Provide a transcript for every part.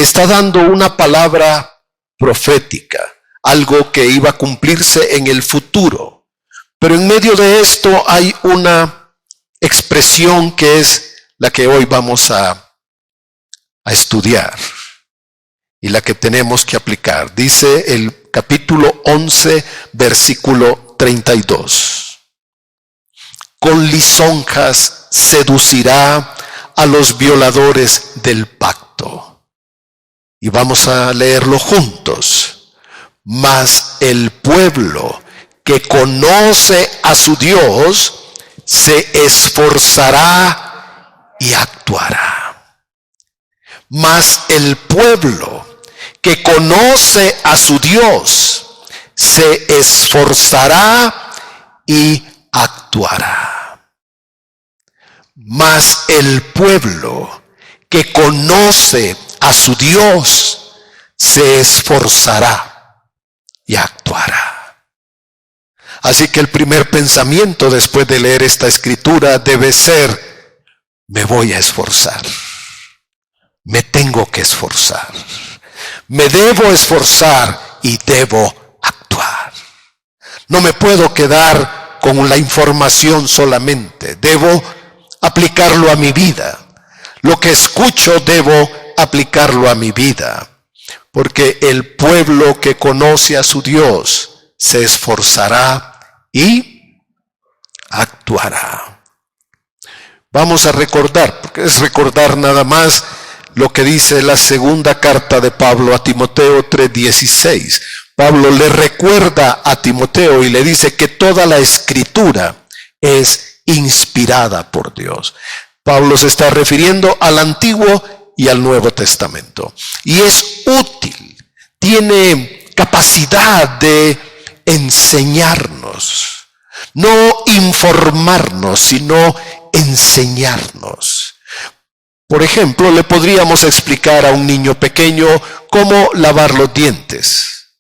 está dando una palabra profética, algo que iba a cumplirse en el futuro. Pero en medio de esto hay una expresión que es la que hoy vamos a estudiar y la que tenemos que aplicar. Dice el capítulo 11, versículo 32. Con lisonjas seducirá a los violadores del pacto. Y vamos a leerlo juntos. Mas el pueblo que conoce a su Dios se esforzará y actuará. Mas el pueblo que conoce a su Dios se esforzará y actuará. Mas el pueblo que conoce a su Dios se esforzará y actuará. Así que el primer pensamiento después de leer esta escritura debe ser: me voy a esforzar. Me tengo que esforzar. Me debo esforzar y debo actuar. No me puedo quedar con la información solamente. Debo aplicarlo a mi vida. Lo que escucho debo aplicarlo a mi vida. Porque el pueblo que conoce a su Dios se esforzará y actuará. Vamos a recordar, porque es recordar nada más lo que dice la segunda carta de Pablo a Timoteo 3:16. Pablo le recuerda a Timoteo y le dice que toda la escritura es inspirada por Dios. Pablo se está refiriendo al Antiguo y al Nuevo Testamento. Y es útil, tiene capacidad de enseñarnos. No informarnos, sino enseñarnos. Por ejemplo, le podríamos explicar a un niño pequeño cómo lavar los dientes,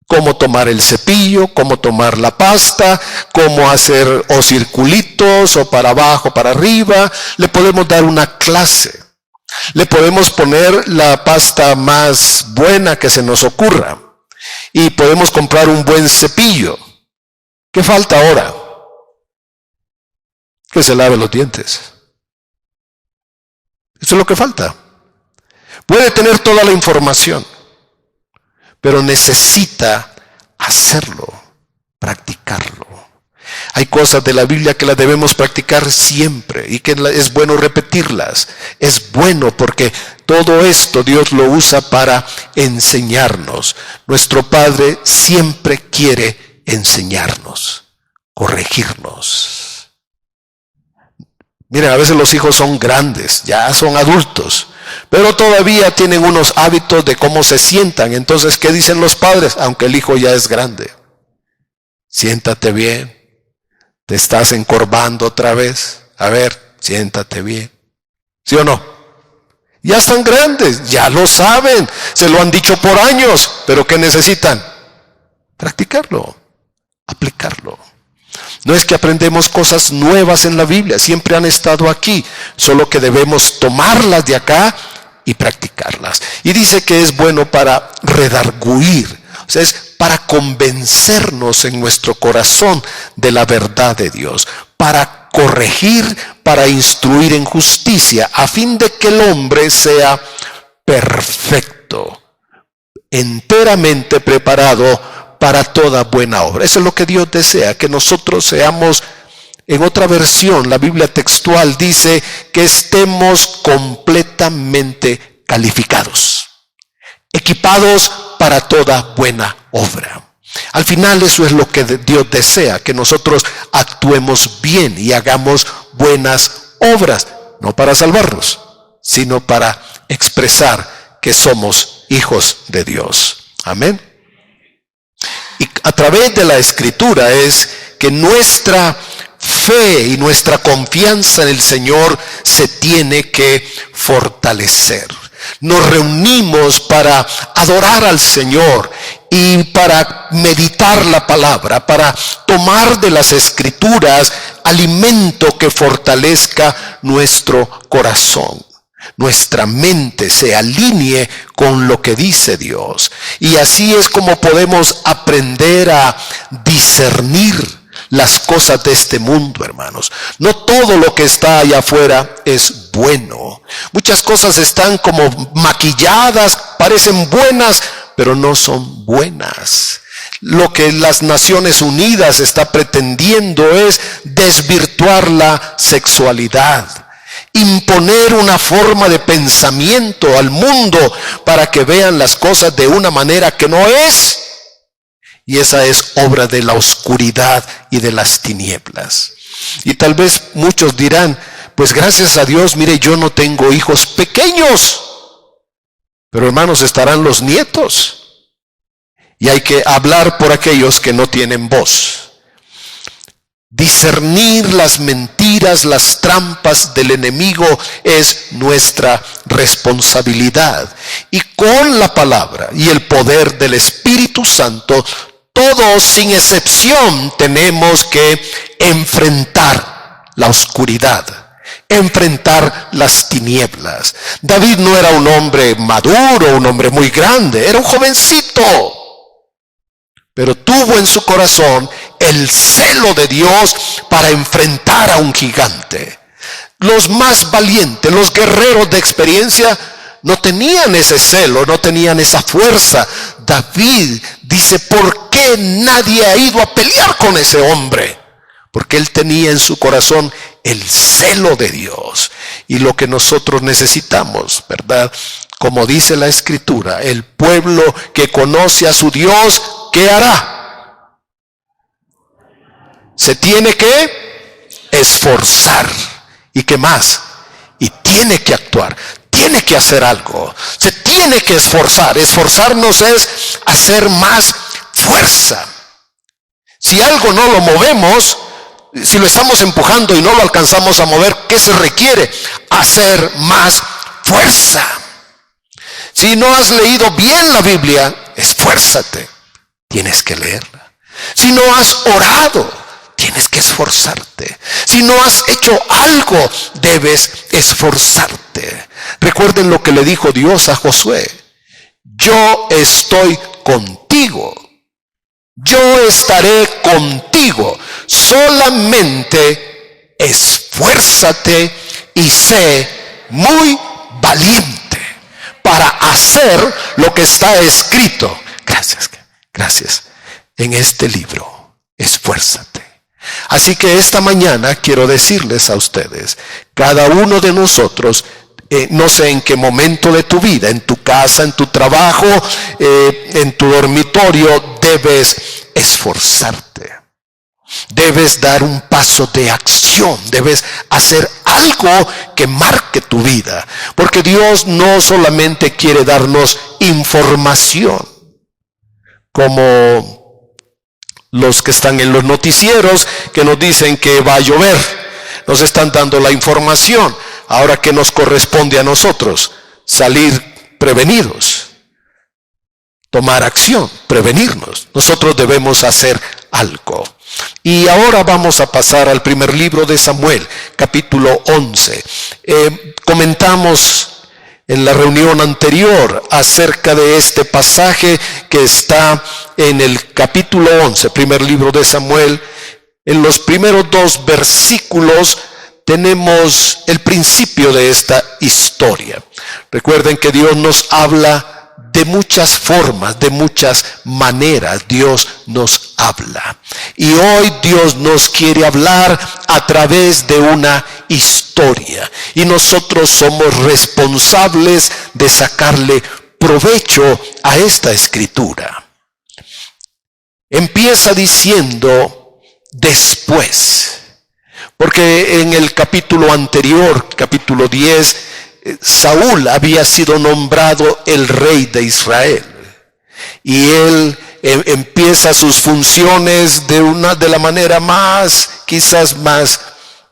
cómo tomar el cepillo, cómo tomar la pasta, cómo hacer o circulitos o para abajo, para arriba. Le podemos dar una clase. Le podemos poner la pasta más buena que se nos ocurra y podemos comprar un buen cepillo. ¿Qué falta ahora? Que se lave los dientes. Eso es lo que falta. Puede tener toda la información, pero necesita hacerlo, practicarlo. Hay cosas de la Biblia que las debemos practicar siempre y que es bueno repetirlas. Es bueno porque todo esto Dios lo usa para enseñarnos. Nuestro Padre siempre quiere enseñarnos, corregirnos. Miren, a veces los hijos son grandes, ya son adultos, pero todavía tienen unos hábitos de cómo se sientan. Entonces, ¿qué dicen los padres? Aunque el hijo ya es grande. Siéntate bien. Te estás encorvando otra vez. A ver, siéntate bien. ¿Sí o no? Ya están grandes, ya lo saben, se lo han dicho por años, pero ¿qué necesitan? Practicarlo, aplicarlo. No es que aprendemos cosas nuevas en la Biblia, siempre han estado aquí, solo que debemos tomarlas de acá y practicarlas. Y dice que es bueno para redarguir, o sea, es para convencernos en nuestro corazón de la verdad de Dios, para corregir, para instruir en justicia, a fin de que el hombre sea perfecto, enteramente preparado para toda buena obra. Eso es lo que Dios desea, que nosotros seamos, en otra versión, la Biblia textual dice que estemos completamente calificados, equipados para toda buena obra. Al final eso es lo que Dios desea, que nosotros actuemos bien y hagamos buenas obras, no para salvarnos, sino para expresar que somos hijos de Dios. Amén. Y a través de la Escritura es que nuestra fe y nuestra confianza en el Señor se tiene que fortalecer. Nos reunimos para adorar al Señor y para meditar la palabra, para tomar de las Escrituras alimento que fortalezca nuestro corazón. nuestra mente se alinee con lo que dice Dios. Y así es como podemos aprender a discernir las cosas de este mundo, hermanos. No todo lo que está allá afuera es bueno. Muchas cosas están como maquilladas, parecen buenas, pero no son buenas. Lo que las Naciones Unidas está pretendiendo es desvirtuar la sexualidad, imponer una forma de pensamiento al mundo para que vean las cosas de una manera que no es. Y esa es obra de la oscuridad y de las tinieblas. Y tal vez muchos dirán, pues gracias a Dios, mire, yo no tengo hijos pequeños. Pero hermanos, estarán los nietos. Y hay que hablar por aquellos que no tienen voz. Discernir las mentiras, las trampas del enemigo es nuestra responsabilidad. Y con la palabra y el poder del Espíritu Santo, todos sin excepción tenemos que enfrentar la oscuridad, enfrentar las tinieblas. David no era un hombre maduro, un hombre muy grande, era un jovencito, pero tuvo en su corazón el celo de Dios para enfrentar a un gigante. Los más valientes, los guerreros de experiencia, no tenían ese celo, no tenían esa fuerza. David dice, ¿por qué nadie ha ido a pelear con ese hombre? Porque él tenía en su corazón el celo de Dios. Y lo que nosotros necesitamos, ¿verdad? Como dice la Escritura, el pueblo que conoce a su Dios, ¿qué hará? Se tiene que esforzar. ¿Y qué más? Y tiene que actuar. Tiene que hacer algo, se tiene que esforzar. Esforzarnos es hacer más fuerza. Si algo no lo movemos, si lo estamos empujando y no lo alcanzamos a mover, ¿qué se requiere? Hacer más fuerza. Si no has leído bien la Biblia, esfuérzate, tienes que leerla. Si no has orado, tienes que esforzarte. Si no has hecho algo, debes esforzarte. Recuerden lo que le dijo Dios a Josué. Yo estoy contigo. Yo estaré contigo. Solamente esfuérzate y sé muy valiente para hacer lo que está escrito. Gracias. En este libro, esfuérzate. Así que esta mañana quiero decirles a ustedes, cada uno de nosotros, no sé en qué momento de tu vida, en tu casa, en tu trabajo, en tu dormitorio, debes esforzarte. Debes dar un paso de acción, debes hacer algo que marque tu vida. Porque Dios no solamente quiere darnos información, como los que están en los noticieros que nos dicen que va a llover. Nos están dando la información. Ahora, ¿qué nos corresponde a nosotros? Salir prevenidos, tomar acción, prevenirnos. Nosotros debemos hacer algo. Y ahora vamos a pasar al primer libro de Samuel, capítulo 11. Comentamos en la reunión anterior acerca de este pasaje que está en el capítulo 11, primer libro de Samuel. En los primeros 2 versículos tenemos el principio de esta historia. Recuerden que Dios nos habla de muchas formas, de muchas maneras. Dios nos habla. Y hoy Dios nos quiere hablar a través de una historia. Y nosotros somos responsables de sacarle provecho a esta escritura. Empieza diciendo después. Porque en el capítulo anterior, capítulo 10, Saúl había sido nombrado el rey de Israel. Y él empieza sus funciones de la manera quizás más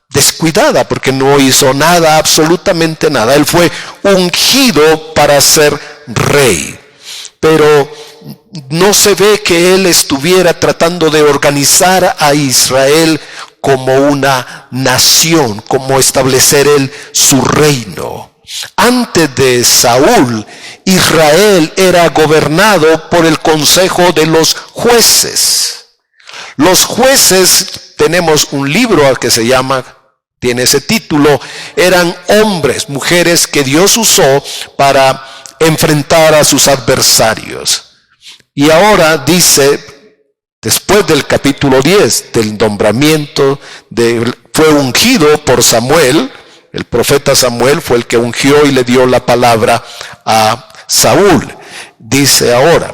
descuidada, porque no hizo nada, absolutamente nada. Él fue ungido para ser rey. Pero no se ve que él estuviera tratando de organizar a Israel como una nación, como establecer él su reino. Antes de Saúl, Israel era gobernado por el consejo de los jueces. Los jueces, tenemos un libro que se llama, tiene ese título, eran hombres, mujeres que Dios usó para enfrentar a sus adversarios. Y ahora dice, después del capítulo 10, del nombramiento, fue ungido por Samuel. El profeta Samuel fue el que ungió y le dio la palabra a Saúl. Dice ahora,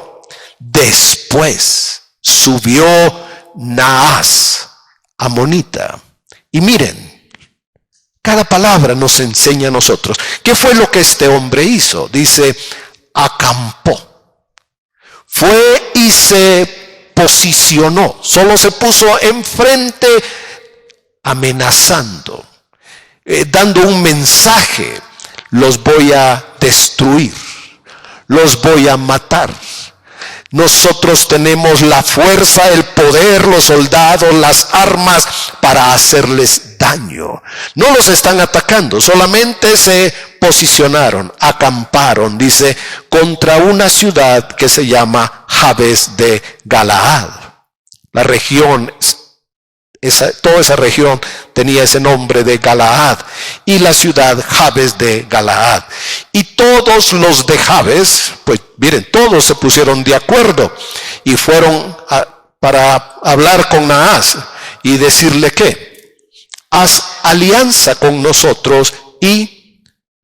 después subió Naas, amonita. Y miren, cada palabra nos enseña a nosotros. ¿Qué fue lo que este hombre hizo? Dice, acampó. Fue y se posicionó. Solo se puso enfrente amenazando. Dando un mensaje, los voy a destruir, los voy a matar. Nosotros tenemos la fuerza, el poder, los soldados, las armas para hacerles daño. No los están atacando, solamente se posicionaron, acamparon, dice, contra una ciudad que se llama Jabes de Galaad. La región, toda esa región tenía ese nombre de Galaad, y la ciudad Jabes de Galaad. Y todos los de Jabes, pues miren, todos se pusieron de acuerdo y fueron para hablar con Naas y decirle que haz alianza con nosotros y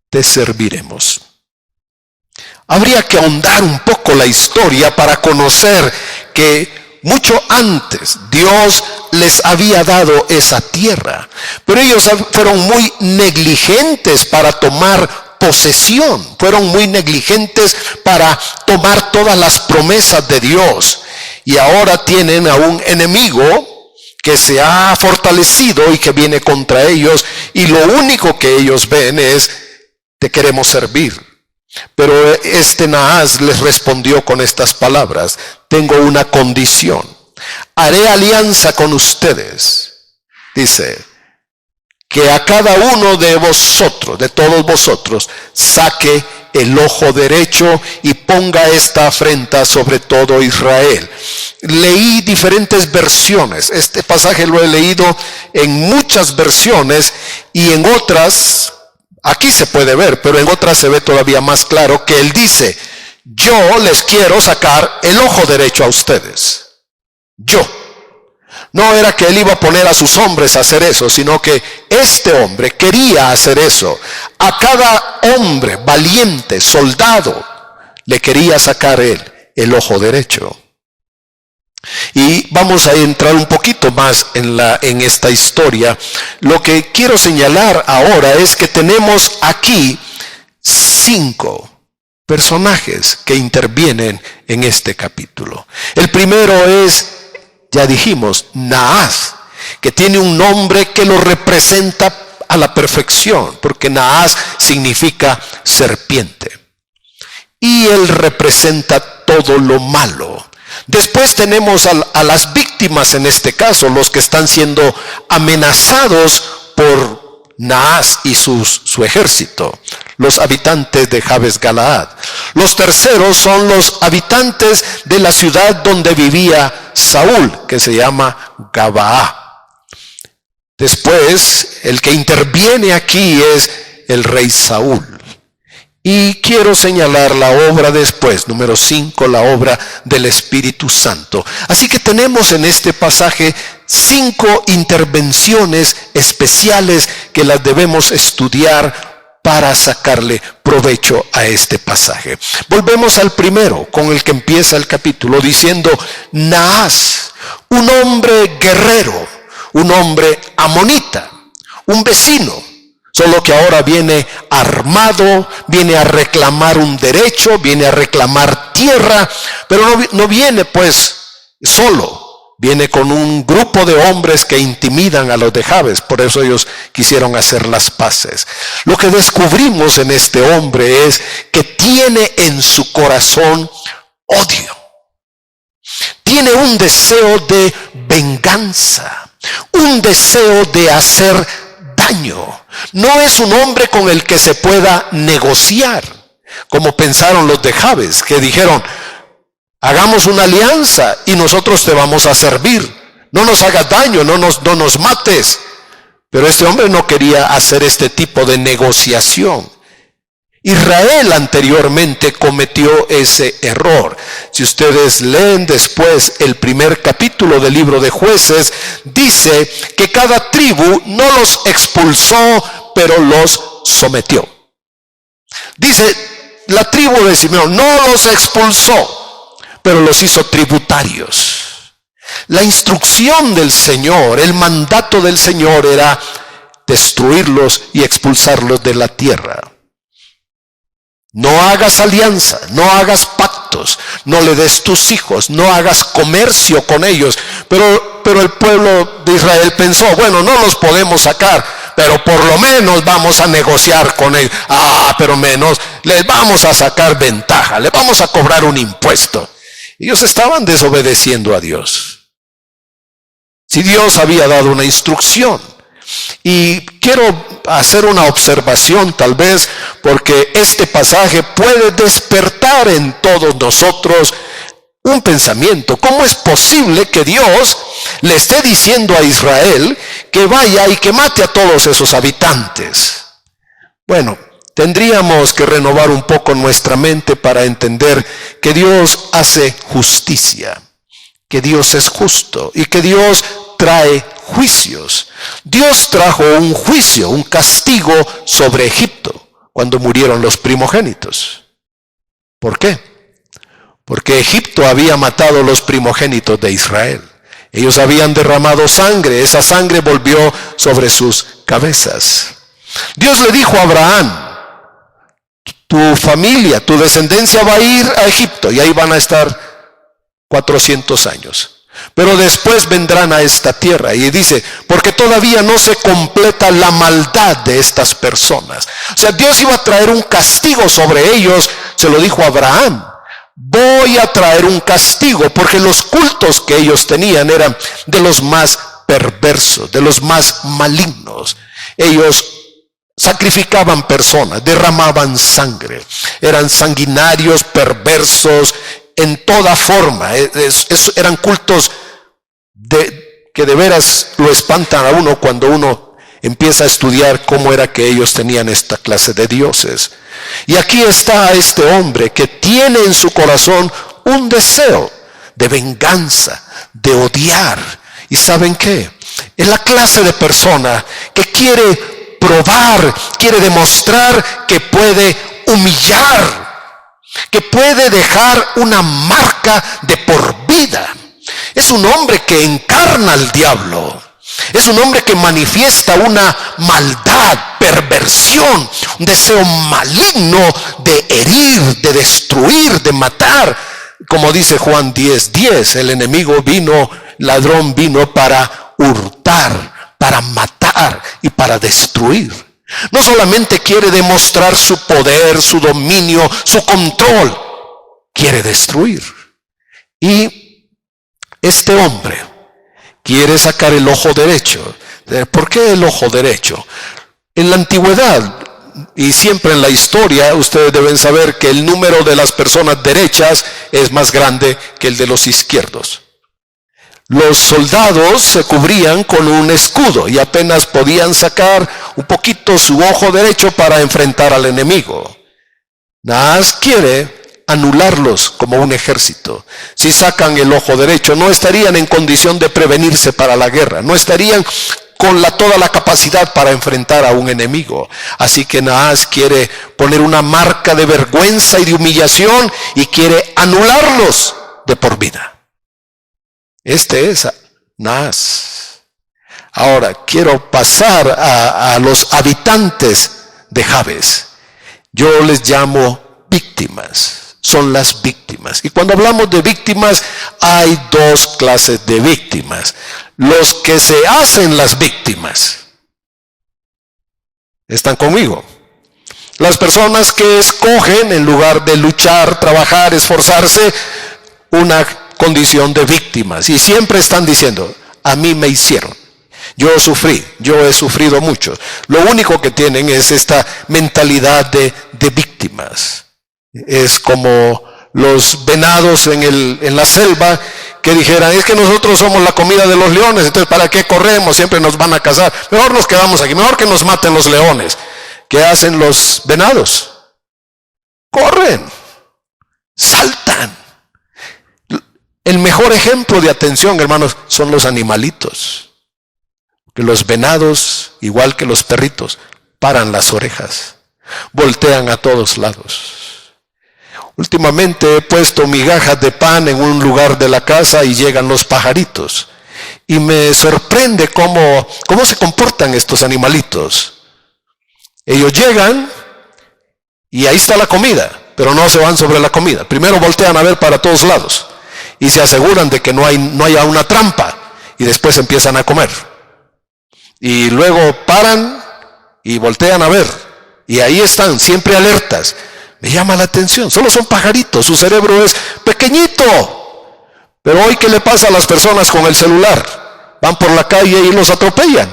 te serviremos. Habría que ahondar un poco la historia para conocer que mucho antes Dios les había dado esa tierra, pero ellos fueron muy negligentes para tomar posesión, fueron muy negligentes para tomar todas las promesas de Dios, y ahora tienen a un enemigo que se ha fortalecido y que viene contra ellos, y lo único que ellos ven es, te queremos servir. Pero este Naas les respondió con estas palabras, tengo una condición, haré alianza con ustedes. Dice, que a cada uno de vosotros, de todos vosotros, saque el ojo derecho y ponga esta afrenta sobre todo Israel. Leí diferentes versiones, este pasaje lo he leído en muchas versiones y en otras, aquí se puede ver, pero en otras se ve todavía más claro que él dice, yo les quiero sacar el ojo derecho a ustedes. Yo. No era que él iba a poner a sus hombres a hacer eso, sino que este hombre quería hacer eso. A cada hombre valiente, soldado, le quería sacar él el ojo derecho. Y vamos a entrar un poquito más en esta historia. Lo que quiero señalar ahora es que tenemos aquí 5 personajes que intervienen en este capítulo. El primero es, ya dijimos, Naas, que tiene un nombre que lo representa a la perfección, porque Naas significa serpiente. Y él representa todo lo malo. Después tenemos a las víctimas en este caso, los que están siendo amenazados por Naas y su ejército, los habitantes de Jabes Galaad. Los terceros son los habitantes de la ciudad donde vivía Saúl, que se llama Gabaa. Después, el que interviene aquí es el rey Saúl. Y quiero señalar la obra después, número 5, la obra del Espíritu Santo. Así que tenemos en este pasaje 5 intervenciones especiales que las debemos estudiar para sacarle provecho a este pasaje. Volvemos al primero, con el que empieza el capítulo, diciendo, Naas, un hombre guerrero, un hombre amonita, un vecino, solo que ahora viene armado, viene a reclamar un derecho, viene a reclamar tierra, pero no viene pues solo. Viene con un grupo de hombres que intimidan a los de Jabes, por eso ellos quisieron hacer las paces. Lo que descubrimos en este hombre es que tiene en su corazón odio. Tiene un deseo de venganza, un deseo de hacer daño. No es un hombre con el que se pueda negociar, como pensaron los de Jabes, que dijeron, hagamos una alianza y nosotros te vamos a servir. No nos hagas daño, no nos mates. Pero este hombre no quería hacer este tipo de negociación. Israel anteriormente cometió ese error. Si ustedes leen después el primer capítulo del libro de Jueces, dice que cada tribu no los expulsó, pero los sometió. Dice, la tribu de Simeón no los expulsó, pero los hizo tributarios. La instrucción del Señor, el mandato del Señor era destruirlos y expulsarlos de la tierra. No hagas alianza, no hagas pactos, no le des tus hijos, no hagas comercio con ellos. Pero el pueblo de Israel pensó, bueno, no los podemos sacar, pero por lo menos vamos a negociar con ellos. Pero menos, les vamos a sacar ventaja, les vamos a cobrar un impuesto. Ellos estaban desobedeciendo a Dios. Si Dios había dado una instrucción. Y quiero hacer una observación tal vez, porque este pasaje puede despertar en todos nosotros un pensamiento. ¿Cómo es posible que Dios le esté diciendo a Israel que vaya y que mate a todos esos habitantes? Bueno, tendríamos que renovar un poco nuestra mente para entender que Dios hace justicia, que Dios es justo y que Dios trae juicios. Dios trajo un juicio, un castigo sobre Egipto cuando murieron los primogénitos. ¿Por qué? Porque Egipto había matado los primogénitos de Israel. Ellos habían derramado sangre, esa sangre volvió sobre sus cabezas. Dios le dijo a Abraham, tu familia, tu descendencia va a ir a Egipto y ahí van a estar 400 años. Pero después vendrán a esta tierra. Y dice, porque todavía no se completa la maldad de estas personas. O sea, Dios iba a traer un castigo sobre ellos. Se lo dijo a Abraham. Voy a traer un castigo, porque los cultos que ellos tenían eran de los más perversos, de los más malignos. Ellos sacrificaban personas, derramaban sangre. Eran sanguinarios, perversos, en toda forma. Eran cultos que de veras lo espantan a uno cuando uno empieza a estudiar cómo era que ellos tenían esta clase de dioses. Y aquí está este hombre que tiene en su corazón un deseo de venganza, de odiar. ¿Y saben qué? Es la clase de persona que quiere probar, quiere demostrar que puede humillar, que puede dejar una marca de por vida. Es un hombre que encarna al diablo. Es un hombre que manifiesta una maldad, perversión, un deseo maligno de herir, de destruir, de matar. Como dice Juan 10:10, el enemigo vino, ladrón vino para hurtar, para matar y para destruir. No solamente quiere demostrar su poder, su dominio, su control, quiere destruir. Y este hombre quiere sacar el ojo derecho. ¿Por qué el ojo derecho? En la antigüedad y siempre en la historia, ustedes deben saber que el número de las personas derechas es más grande que el de los izquierdos. Los soldados se cubrían con un escudo y apenas podían sacar un poquito su ojo derecho para enfrentar al enemigo. Nahas quiere anularlos como un ejército. Si sacan el ojo derecho, no estarían en condición de prevenirse para la guerra, no estarían con toda la capacidad para enfrentar a un enemigo. Así que Nahas quiere poner una marca de vergüenza y de humillación y quiere anularlos de por vida. Este es Nahas. Ahora quiero pasar a los habitantes de Jabes. Yo les llamo víctimas. Son las víctimas. Y cuando hablamos de víctimas, hay dos clases de víctimas. Los que se hacen las víctimas. ¿Están conmigo? Las personas que escogen, en lugar de luchar, trabajar, esforzarse, una condición de víctimas. Y siempre están diciendo, a mí me hicieron. Yo he sufrido mucho. Lo único que tienen es esta mentalidad de víctimas. Es como los venados en la selva que dijeran, es que nosotros somos la comida de los leones, entonces ¿para qué corremos? Siempre nos van a cazar. Mejor nos quedamos aquí, mejor que nos maten los leones. ¿Qué hacen los venados? Corren, saltan. El mejor ejemplo de atención, hermanos, son los animalitos. Que los venados, igual que los perritos, paran las orejas, voltean a todos lados. Últimamente he puesto migajas de pan en un lugar de la casa y llegan los pajaritos. Y me sorprende cómo se comportan estos animalitos. Ellos llegan y ahí está la comida, pero no se van sobre la comida. Primero voltean a ver para todos lados y se aseguran de que no haya una trampa y después empiezan a comer. Y luego paran y voltean a ver y ahí están, siempre alertas. Me llama la atención, solo son pajaritos, su cerebro es pequeñito. Pero hoy, ¿qué le pasa a las personas con el celular? Van por la calle y los atropellan,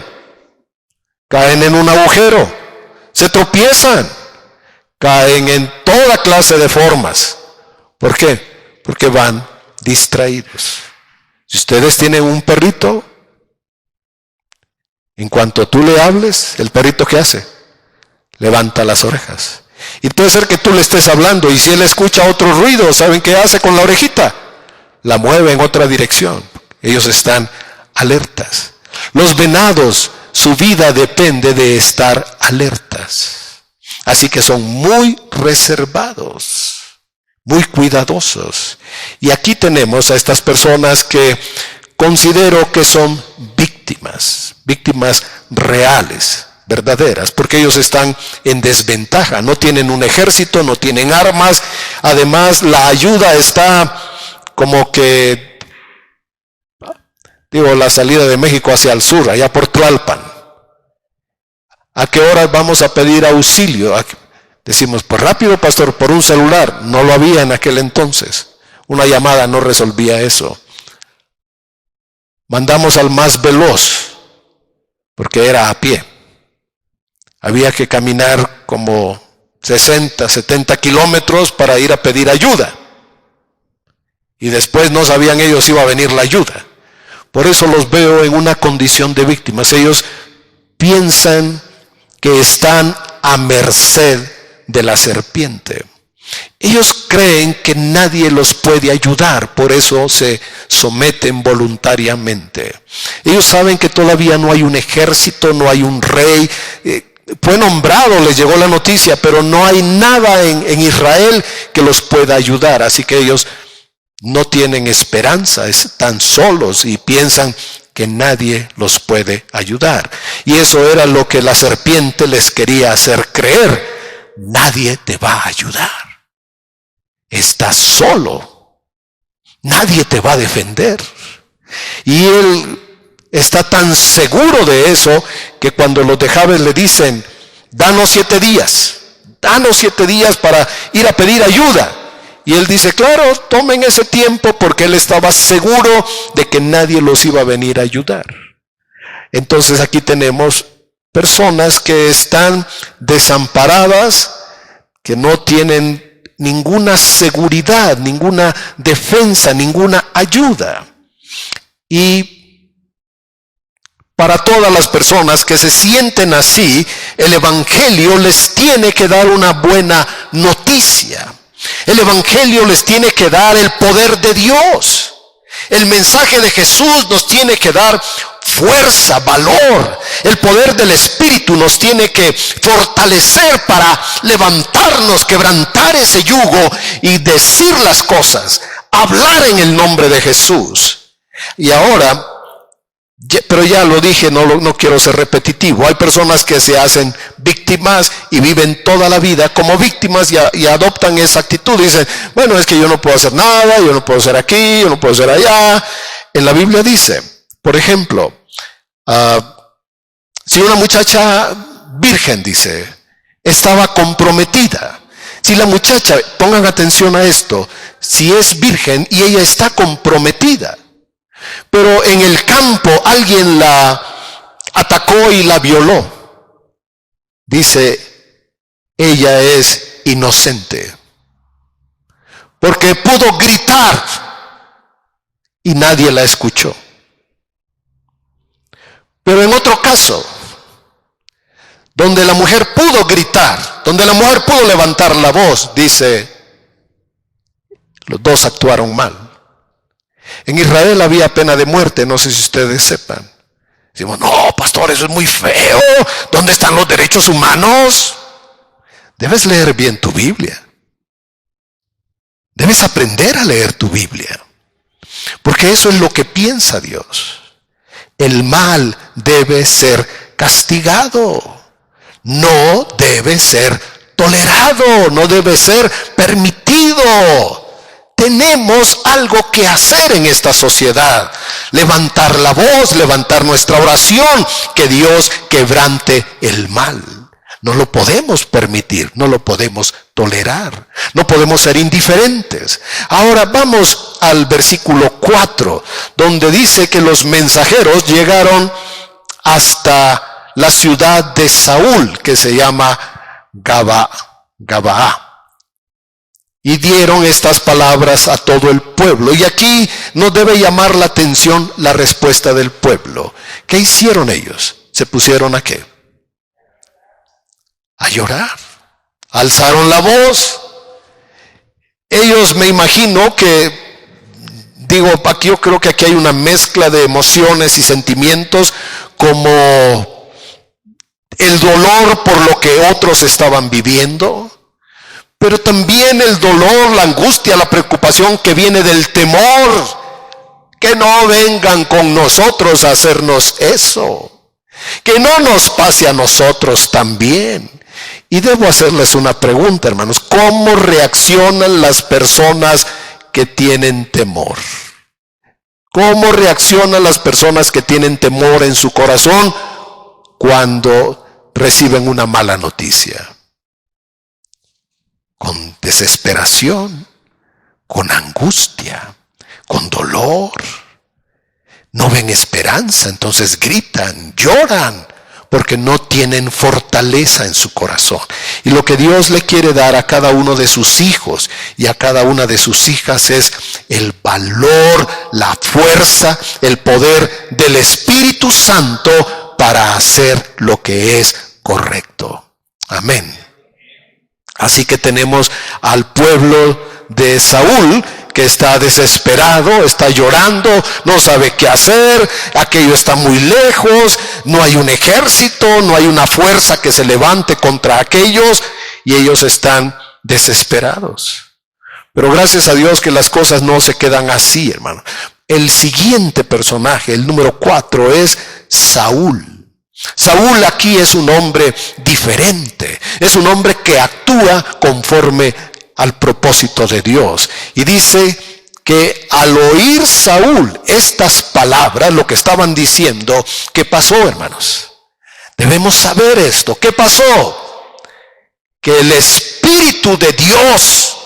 caen en un agujero, se tropiezan, caen en toda clase de formas. ¿Por qué? Porque van distraídos. Si ustedes tienen un perrito, en cuanto tú le hables, el perrito ¿qué hace? Levanta las orejas. Y puede ser que tú le estés hablando y si él escucha otro ruido, ¿saben qué hace con la orejita? La mueve en otra dirección. Ellos están alertas. Los venados, su vida depende de estar alertas. Así que son muy reservados, muy cuidadosos. Y aquí tenemos a estas personas que considero que son víctimas reales, verdaderas, porque ellos están en desventaja, no tienen un ejército, no tienen armas, además la ayuda está como que, la salida de México hacia el sur, allá por Tlalpan. ¿A qué hora vamos a pedir auxilio? Decimos, pues rápido, pastor, por un celular. No lo había en aquel entonces. Una llamada no resolvía eso. Mandamos al más veloz, porque era a pie. Había que caminar como 60, 70 kilómetros para ir a pedir ayuda. Y después no sabían ellos si iba a venir la ayuda. Por eso los veo en una condición de víctimas. Ellos piensan que están a merced de la serpiente. Ellos creen que nadie los puede ayudar, por eso se someten voluntariamente. Ellos saben que todavía no hay un ejército, no hay un rey. Fue nombrado, les llegó la noticia, pero no hay nada en Israel que los pueda ayudar. Así que ellos no tienen esperanza, están solos y piensan que nadie los puede ayudar. Y eso era lo que la serpiente les quería hacer creer. Nadie te va a ayudar. Estás solo. Nadie te va a defender. Y él está tan seguro de eso que cuando los de Jabes le dicen, danos 7 días para ir a pedir ayuda. Y él dice, claro, tomen ese tiempo, porque él estaba seguro de que nadie los iba a venir a ayudar. Entonces aquí tenemos personas que están desamparadas, que no tienen ninguna seguridad, ninguna defensa, ninguna ayuda. Y para todas las personas que se sienten así, el Evangelio les tiene que dar una buena noticia. El Evangelio les tiene que dar el poder de Dios. El mensaje de Jesús nos tiene que dar fuerza, valor. El poder del Espíritu nos tiene que fortalecer para levantarnos, quebrantar ese yugo y decir las cosas, hablar en el nombre de Jesús. Y ahora, pero ya lo dije, no quiero ser repetitivo. Hay personas que se hacen víctimas y viven toda la vida como víctimas y adoptan esa actitud. Dicen, bueno, es que yo no puedo hacer nada, yo no puedo ser aquí, yo no puedo ser allá. En la Biblia dice, por ejemplo, si una muchacha virgen, dice, estaba comprometida. Si la muchacha, pongan atención a esto, si es virgen y ella está comprometida, pero en el campo alguien la atacó y la violó. Dice, ella es inocente, porque pudo gritar y nadie la escuchó. Pero en otro caso, donde la mujer pudo gritar, donde la mujer pudo levantar la voz, dice, los dos actuaron mal. En Israel había pena de muerte, no sé si ustedes sepan. Decimos, no, pastor, eso es muy feo. ¿Dónde están los derechos humanos? Debes leer bien tu Biblia. Debes aprender a leer tu Biblia. Porque eso es lo que piensa Dios. El mal debe ser castigado. No debe ser tolerado. No debe ser permitido. Tenemos algo que hacer en esta sociedad. Levantar la voz, levantar nuestra oración, que Dios quebrante el mal. No lo podemos permitir, no lo podemos tolerar, no podemos ser indiferentes. Ahora vamos al versículo 4, donde dice que los mensajeros llegaron hasta la ciudad de Saúl, que se llama Gabaa. Y dieron estas palabras a todo el pueblo. Y aquí nos debe llamar la atención la respuesta del pueblo. ¿Qué hicieron ellos? ¿Se pusieron a qué? A llorar. Alzaron la voz. Ellos, me imagino que, aquí yo creo que aquí hay una mezcla de emociones y sentimientos, como el dolor por lo que otros estaban viviendo, pero también el dolor, la angustia, la preocupación que viene del temor. Que no vengan con nosotros a hacernos eso. Que no nos pase a nosotros también. Y debo hacerles una pregunta, hermanos. ¿Cómo reaccionan las personas que tienen temor? ¿Cómo reaccionan las personas que tienen temor en su corazón cuando reciben una mala noticia? Con desesperación, con angustia, con dolor. No ven esperanza, entonces gritan, lloran, porque no tienen fortaleza en su corazón. Y lo que Dios le quiere dar a cada uno de sus hijos y a cada una de sus hijas es el valor, la fuerza, el poder del Espíritu Santo para hacer lo que es correcto. Amén. Así que tenemos al pueblo de Saúl que está desesperado, está llorando, no sabe qué hacer, aquello está muy lejos, no hay un ejército, no hay una fuerza que se levante contra aquellos, y ellos están desesperados. Pero gracias a Dios que las cosas no se quedan así, hermano. El siguiente personaje, el número 4, es Saúl. Saúl aquí es un hombre diferente, es un hombre que actúa conforme al propósito de Dios. Y dice que al oír Saúl estas palabras, lo que estaban diciendo, ¿qué pasó, hermanos? Debemos saber esto. ¿Qué pasó? Que el Espíritu de Dios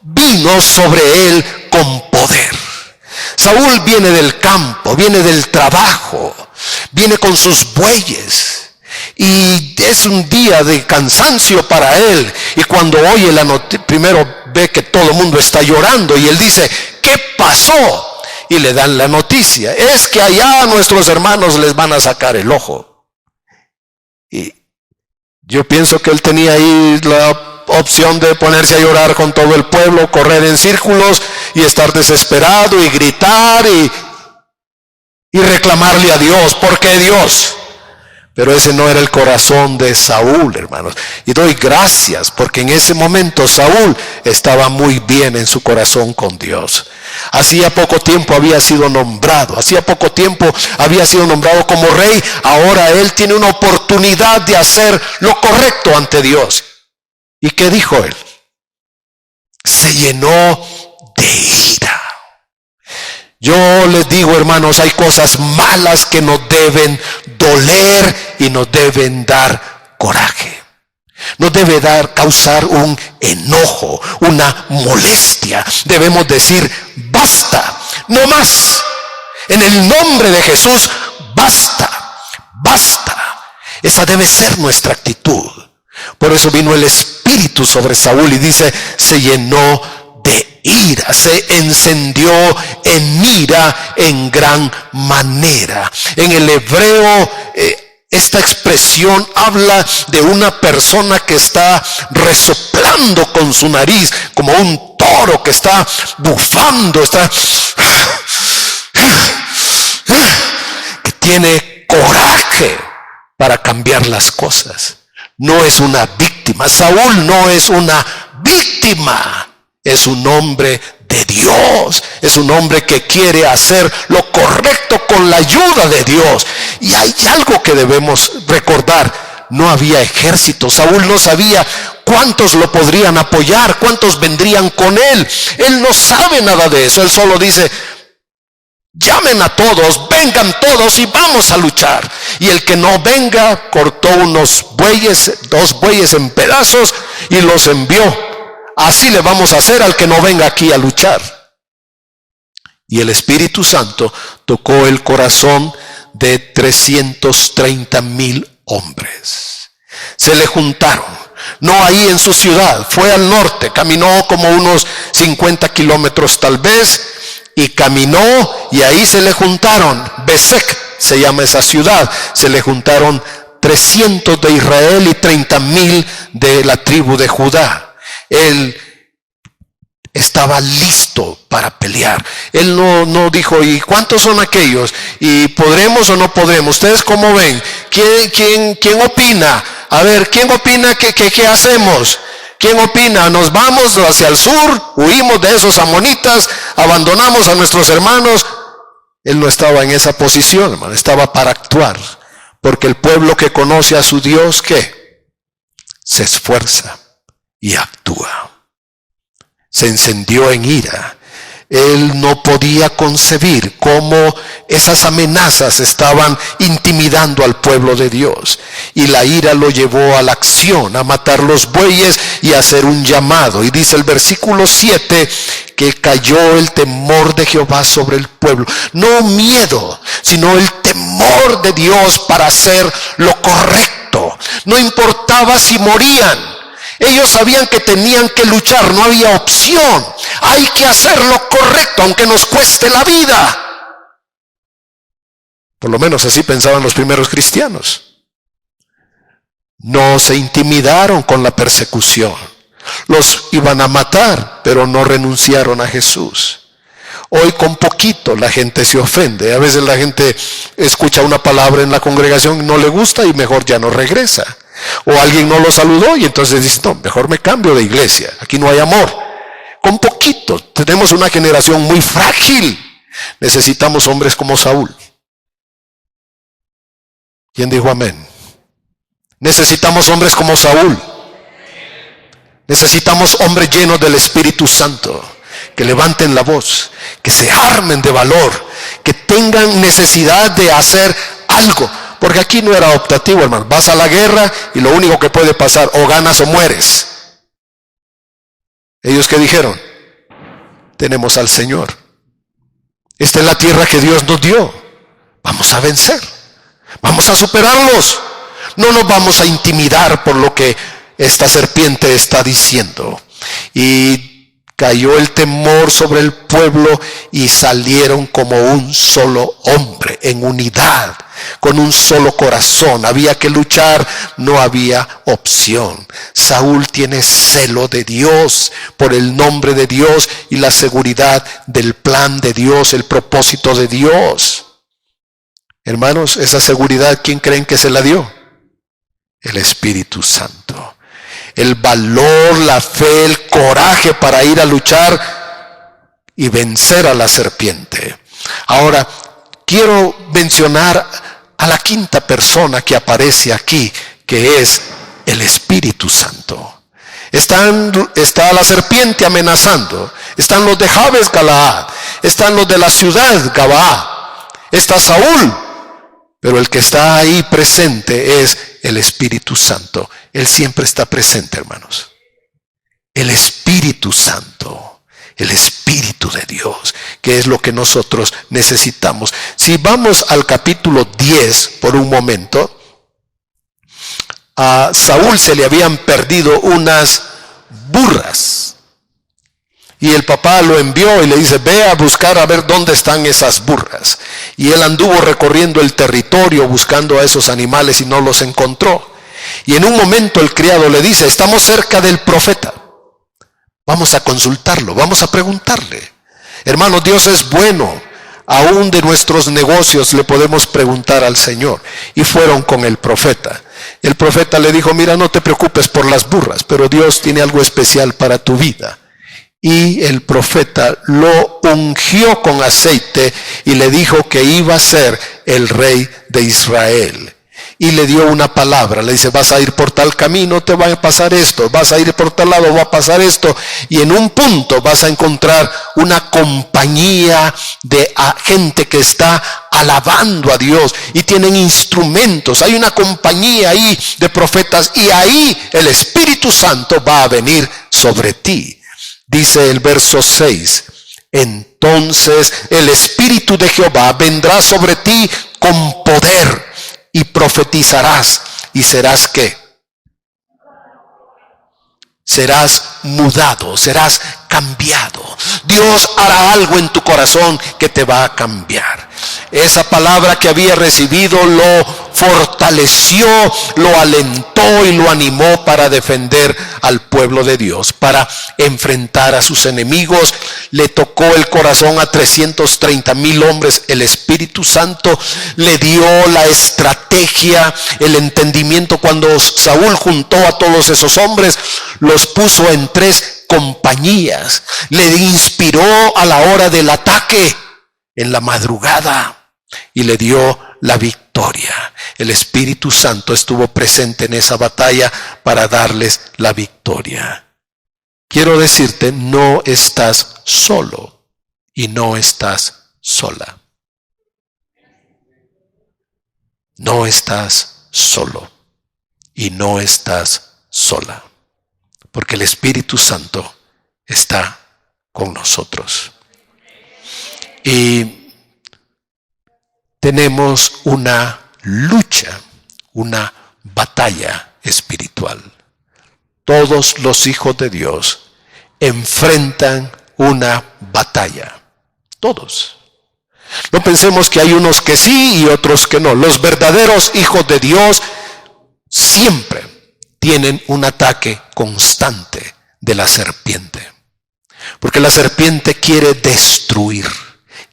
vino sobre él con poder. Saúl viene del campo, viene del trabajo, viene con sus bueyes. Y es un día de cansancio para él. Y cuando oye la noticia, primero ve que todo el mundo está llorando. Y él dice, ¿qué pasó? Y le dan la noticia. Es que allá a nuestros hermanos les van a sacar el ojo. Y yo pienso que él tenía ahí la opción de ponerse a llorar con todo el pueblo, correr en círculos y estar desesperado y gritar y reclamarle a Dios. ¿Por qué Dios? Pero ese no era el corazón de Saúl, hermanos. Y doy gracias porque en ese momento Saúl estaba muy bien en su corazón con Dios. Hacía poco tiempo había sido nombrado. Hacía poco tiempo había sido nombrado como rey. Ahora él tiene una oportunidad de hacer lo correcto ante Dios. ¿Y qué dijo él? Se llenó de ira. Yo les digo, hermanos, hay cosas malas que nos deben doler y nos deben dar coraje. Nos debe causar un enojo, una molestia. Debemos decir, basta, no más. En el nombre de Jesús, basta. basta. Esa debe ser nuestra actitud. Por eso vino el Espíritu sobre Saúl y dice, se llenó de ira, se encendió en ira en gran manera. En el hebreo, esta expresión habla de una persona que está resoplando con su nariz, como un toro que está bufando, que tiene coraje para cambiar las cosas. No es una víctima. Saúl no es una víctima. Es un hombre de Dios. Es un hombre que quiere hacer lo correcto con la ayuda de Dios. Y hay algo que debemos recordar. No había ejército. Saúl no sabía cuántos lo podrían apoyar, cuántos vendrían con él. Él no sabe nada de eso. Él solo dice, llamen a todos, vengan todos y vamos a luchar. Y el que no venga, cortó unos bueyes, 2 bueyes en pedazos y los envió. Así le vamos a hacer al que no venga aquí a luchar. Y el Espíritu Santo tocó el corazón de 330,000 hombres. Se le juntaron, no ahí en su ciudad, fue al norte, caminó como unos 50 kilómetros tal vez, y caminó y ahí se le juntaron, Besek se llama esa ciudad, se le juntaron 300 de Israel y 30,000 de la tribu de Judá. Él estaba listo para pelear. Él no dijo, ¿y cuántos son aquellos? ¿Y podremos o no podremos? ¿Ustedes cómo ven? ¿Quién opina? A ver, ¿quién opina qué hacemos? ¿Quién opina? ¿Nos vamos hacia el sur? ¿Huimos de esos amonitas? ¿Abandonamos a nuestros hermanos? Él no estaba en esa posición, hermano. Estaba para actuar. Porque el pueblo que conoce a su Dios, ¿qué? Se esfuerza y actúa. Se encendió en ira. Él no podía concebir cómo esas amenazas estaban intimidando al pueblo de Dios. Y la ira lo llevó a la acción, a matar los bueyes y a hacer un llamado. Y dice el versículo 7 que cayó el temor de Jehová sobre el pueblo. No miedo, sino el temor de Dios para hacer lo correcto. No importaba si morían. Ellos sabían que tenían que luchar, no había opción. Hay que hacer lo correcto, aunque nos cueste la vida. Por lo menos así pensaban los primeros cristianos. No se intimidaron con la persecución. Los iban a matar, pero no renunciaron a Jesús. Hoy con poquito la gente se ofende. A veces la gente escucha una palabra en la congregación, no le gusta y mejor ya no regresa. O alguien no lo saludó y entonces dice, no, mejor me cambio de iglesia, aquí no hay amor. Con poquito, tenemos una generación muy frágil. Necesitamos hombres como Saúl. ¿Quién dijo amén? Necesitamos hombres como Saúl. Necesitamos hombres llenos del Espíritu Santo, que levanten la voz, que se armen de valor, que tengan necesidad de hacer algo. Porque aquí no era optativo, hermano. Vas a la guerra y lo único que puede pasar, o ganas o mueres. ¿Ellos qué dijeron? Tenemos al Señor. Esta es la tierra que Dios nos dio. Vamos a vencer. Vamos a superarlos. No nos vamos a intimidar por lo que esta serpiente está diciendo. Y cayó el temor sobre el pueblo y salieron como un solo hombre, en unidad, con un solo corazón. Había que luchar, no había opción. Saúl tiene celo de Dios, por el nombre de Dios y la seguridad del plan de Dios, el propósito de Dios. Hermanos, esa seguridad, ¿quién creen que se la dio? El Espíritu Santo. El valor, la fe, el coraje para ir a luchar y vencer a la serpiente. Ahora, quiero mencionar a la quinta persona que aparece aquí, que es el Espíritu Santo. Está la serpiente amenazando. Están los de Jabes Galaad. Están los de la ciudad Gabaa. Está Saúl. Pero el que está ahí presente es el Espíritu Santo. Él siempre está presente, hermanos. El Espíritu Santo, el Espíritu de Dios, que es lo que nosotros necesitamos. Si vamos al capítulo 10 por un momento, a Saúl se le habían perdido unas burras. Y el papá lo envió y le dice, ve a buscar a ver dónde están esas burras. Y él anduvo recorriendo el territorio buscando a esos animales y no los encontró. Y en un momento el criado le dice, estamos cerca del profeta. Vamos a consultarlo, vamos a preguntarle. Hermano, Dios es bueno. Aún de nuestros negocios le podemos preguntar al Señor. Y fueron con el profeta. El profeta le dijo, mira, no te preocupes por las burras, pero Dios tiene algo especial para tu vida. Y el profeta lo ungió con aceite y le dijo que iba a ser el rey de Israel. Y le dio una palabra, le dice, vas a ir por tal camino, te va a pasar esto, vas a ir por tal lado, va a pasar esto. Y en un punto vas a encontrar una compañía de gente que está alabando a Dios y tienen instrumentos. Hay una compañía ahí de profetas y ahí el Espíritu Santo va a venir sobre ti. Dice el verso 6, entonces el Espíritu de Jehová vendrá sobre ti con poder y profetizarás y serás ¿qué? Serás mudado, serás cambiado. Dios hará algo en tu corazón que te va a cambiar. Esa palabra que había recibido lo fortaleció, lo alentó y lo animó para defender al pueblo de Dios, para enfrentar a sus enemigos. Le tocó el corazón a 330,000 hombres. El Espíritu Santo le dio la estrategia, el entendimiento. Cuando Saúl juntó a todos esos hombres, los puso en 3 compañías. Le inspiró a la hora del ataque, en la madrugada, y le dio la victoria. El Espíritu Santo estuvo presente en esa batalla para darles la victoria. Quiero decirte, no estás solo y no estás sola. No estás solo y no estás sola, porque el Espíritu Santo está con nosotros. Y tenemos una lucha, una batalla espiritual. Todos los hijos de Dios enfrentan una batalla. Todos. No pensemos que hay unos que sí y otros que no. Los verdaderos hijos de Dios siempre tienen un ataque constante de la serpiente. Porque la serpiente quiere destruir,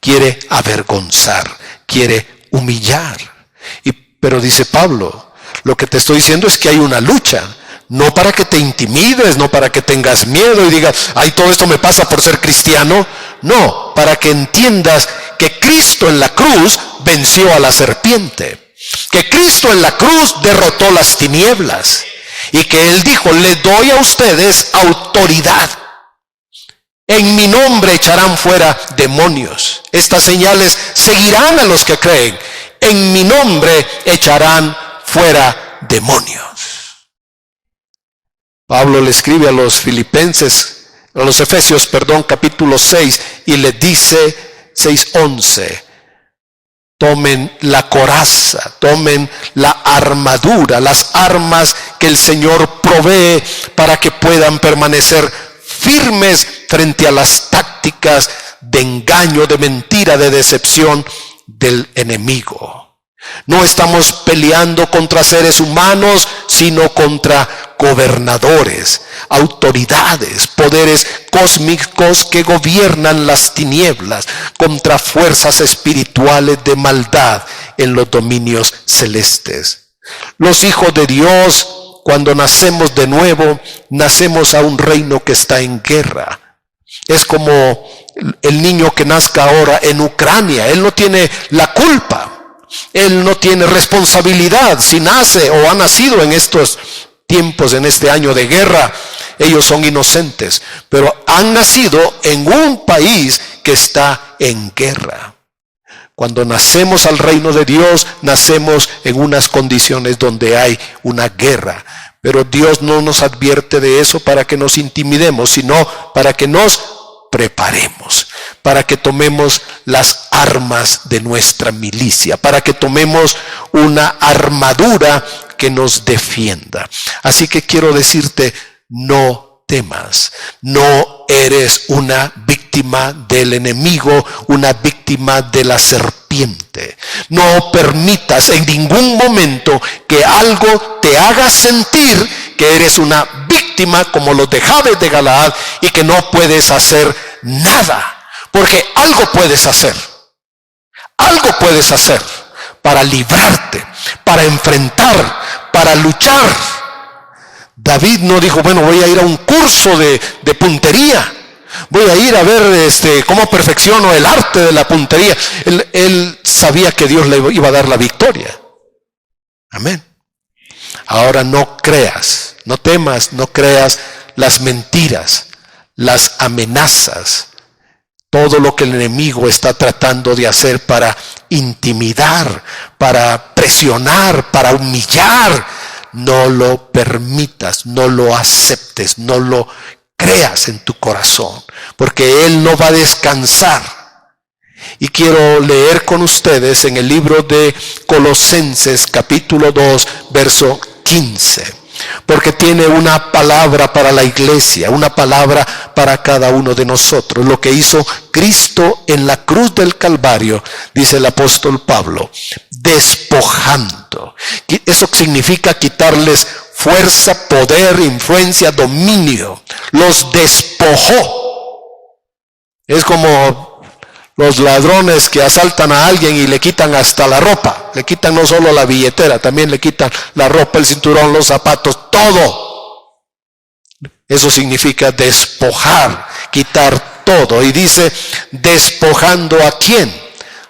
quiere avergonzar, quiere humillar. Pero dice Pablo, lo que te estoy diciendo es que hay una lucha. No para que te intimides, no para que tengas miedo y digas, ay, todo esto me pasa por ser cristiano. No, para que entiendas que Cristo en la cruz venció a la serpiente. Que Cristo en la cruz derrotó las tinieblas. Y que Él dijo, le doy a ustedes autoridad. En mi nombre echarán fuera demonios. Estas señales seguirán a los que creen. En mi nombre echarán fuera demonios. Pablo le escribe a los Efesios, capítulo 6, y le dice, 6:11, tomen la coraza, tomen la armadura, las armas que el Señor provee para que puedan permanecer firmes frente a las tácticas de engaño, de mentira, de decepción del enemigo. No estamos peleando contra seres humanos, sino contra gobernadores, autoridades, poderes cósmicos que gobiernan las tinieblas, contra fuerzas espirituales de maldad en los dominios celestes. Los hijos de Dios, cuando nacemos de nuevo, nacemos a un reino que está en guerra. Es como el niño que nazca ahora en Ucrania. Él no tiene la culpa. Él no tiene responsabilidad si nace o ha nacido en estos tiempos, en este año de guerra. Ellos son inocentes, pero han nacido en un país que está en guerra. Cuando nacemos al reino de Dios, nacemos en unas condiciones donde hay una guerra. Pero Dios no nos advierte de eso para que nos intimidemos, sino para que nos preparemos. para que tomemos las armas de nuestra milicia, para que tomemos una armadura que nos defienda. Así que quiero decirte, no temas, no eres una víctima del enemigo, una víctima de la serpiente. No permitas en ningún momento que algo te haga sentir que eres una víctima como los de Jabes de Galaad y que no puedes hacer nada. Porque algo puedes hacer para librarte, para enfrentar, para luchar. David no dijo, bueno, voy a ir a un curso de puntería, voy a ir a ver cómo perfecciono el arte de la puntería. Él sabía que Dios le iba a dar la victoria. Amén. Ahora no creas, no temas, no creas las mentiras, las amenazas, todo lo que el enemigo está tratando de hacer para intimidar, para presionar, para humillar. No lo permitas, no lo aceptes, no lo creas en tu corazón, porque él no va a descansar. Y quiero leer con ustedes en el libro de Colosenses capítulo 2, verso 15. Porque tiene una palabra para la iglesia, una palabra para cada uno de nosotros. Lo que hizo Cristo en la cruz del Calvario, dice el apóstol Pablo, despojando. Eso significa quitarles fuerza, poder, influencia, dominio. Los despojó. Es como los ladrones que asaltan a alguien y le quitan hasta la ropa. Le quitan no solo la billetera, también le quitan la ropa, el cinturón, los zapatos, todo. Eso significa despojar, quitar todo. Y dice, despojando ¿a quién?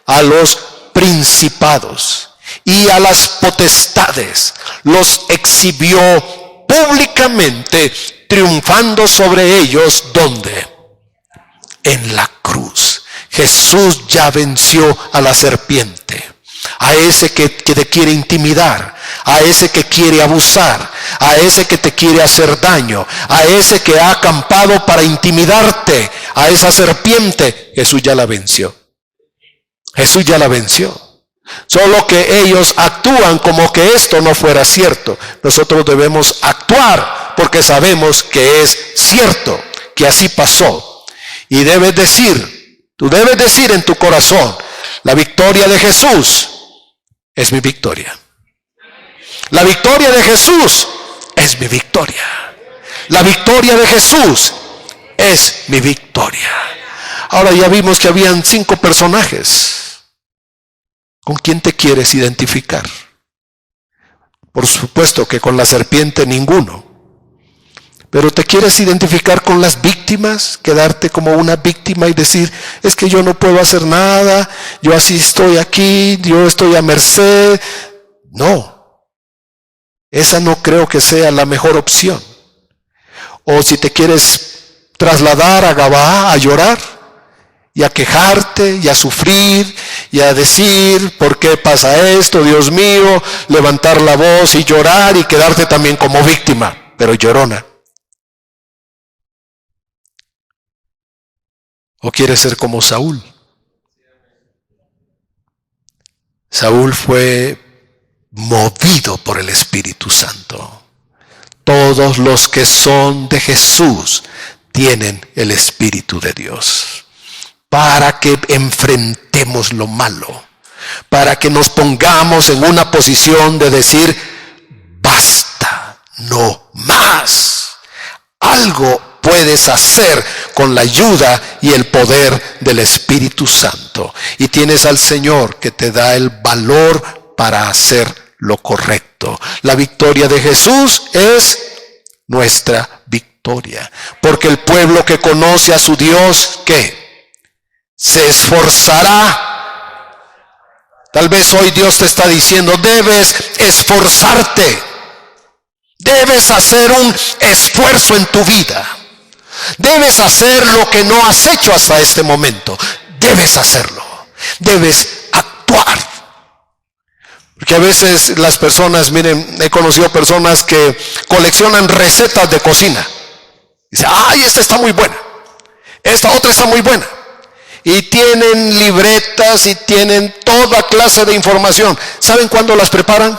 A los principados y a las potestades. Los exhibió públicamente, triunfando sobre ellos. ¿Dónde? En la cruz. Jesús ya venció a la serpiente, a ese que te quiere intimidar, a ese que quiere abusar, a ese que te quiere hacer daño, a ese que ha acampado para intimidarte, a esa serpiente. Jesús ya la venció. Jesús ya la venció. Solo que ellos actúan como que esto no fuera cierto. Nosotros debemos actuar porque sabemos que es cierto, que así pasó. Y debes decir, tú debes decir en tu corazón, la victoria de Jesús es mi victoria. La victoria de Jesús es mi victoria. La victoria de Jesús es mi victoria. Ahora ya vimos que habían 5 personajes. ¿Con quién te quieres identificar? Por supuesto que con la serpiente ninguno. Pero te quieres identificar con las víctimas, quedarte como una víctima y decir, es que yo no puedo hacer nada, yo así estoy aquí, yo estoy a merced. No, esa no creo que sea la mejor opción. O si te quieres trasladar a Gabaa a llorar y a quejarte y a sufrir y a decir, ¿por qué pasa esto, Dios mío? Levantar la voz y llorar y quedarte también como víctima, pero llorona. ¿O quieres ser como Saúl? Saúl fue movido por el Espíritu Santo. Todos los que son de Jesús tienen el Espíritu de Dios. Para que enfrentemos lo malo. Para que nos pongamos en una posición de decir, basta, no más. Algo puedes hacer con la ayuda y el poder del Espíritu Santo. Y tienes al Señor que te da el valor para hacer lo correcto. La victoria de Jesús es nuestra victoria. Porque el pueblo que conoce a su Dios, ¿qué? Se esforzará. Tal vez hoy Dios te está diciendo, debes esforzarte. Debes hacer un esfuerzo en tu vida. Debes hacer lo que no has hecho hasta este momento. Debes hacerlo. Debes actuar. Porque a veces las personas, miren, he conocido personas que coleccionan recetas de cocina. Dice, ay, esta está muy buena. Esta otra está muy buena. y tienen libretas y tienen toda clase de información. ¿Saben cuándo las preparan?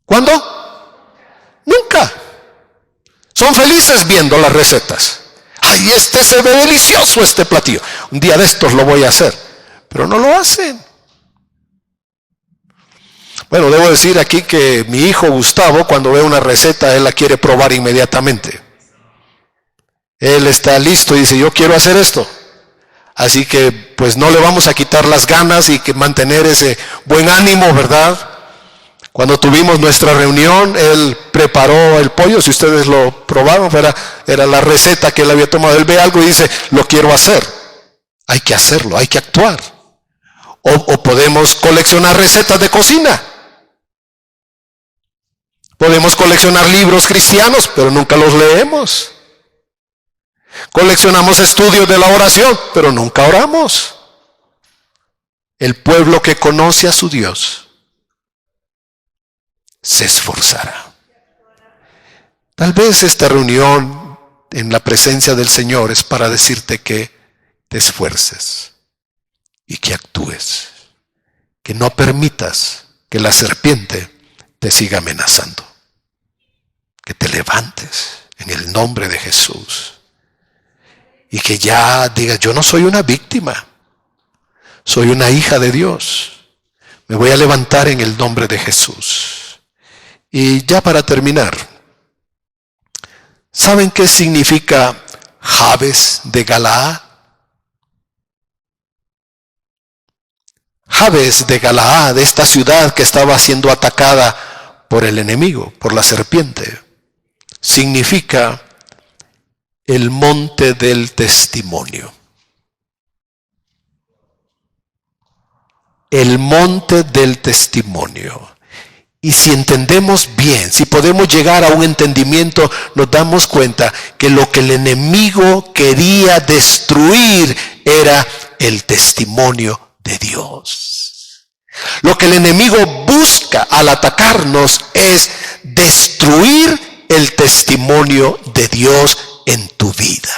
¿Cuándo? Nunca. Son felices viendo las recetas. Ay, se ve delicioso este platillo. Un día de estos lo voy a hacer. Pero no lo hacen. Bueno, debo decir aquí que mi hijo Gustavo, cuando ve una receta, él la quiere probar inmediatamente. Él está listo y dice, yo quiero hacer esto. Así que pues no le vamos a quitar las ganas y que mantener ese buen ánimo, ¿verdad? Cuando tuvimos nuestra reunión, él preparó el pollo, si ustedes lo probaron, era la receta que él había tomado. Él ve algo y dice, lo quiero hacer. Hay que hacerlo, hay que actuar. O podemos coleccionar recetas de cocina. Podemos coleccionar libros cristianos, pero nunca los leemos. Coleccionamos estudios de la oración, pero nunca oramos. El pueblo que conoce a su Dios se esforzará. Tal vez esta reunión en la presencia del Señor es para decirte que te esfuerces y que actúes, que no permitas que la serpiente te siga amenazando, que te levantes en el nombre de Jesús y que ya digas, yo no soy una víctima, soy una hija de Dios, me voy a levantar en el nombre de Jesús. Y ya para terminar, ¿saben qué significa Jabes de Galaad? Jabes de Galaad, esta ciudad que estaba siendo atacada por el enemigo, por la serpiente, significa el monte del testimonio. El monte del testimonio. Y si entendemos bien, si podemos llegar a un entendimiento, nos damos cuenta que lo que el enemigo quería destruir era el testimonio de Dios. Lo que el enemigo busca al atacarnos es destruir el testimonio de Dios en tu vida.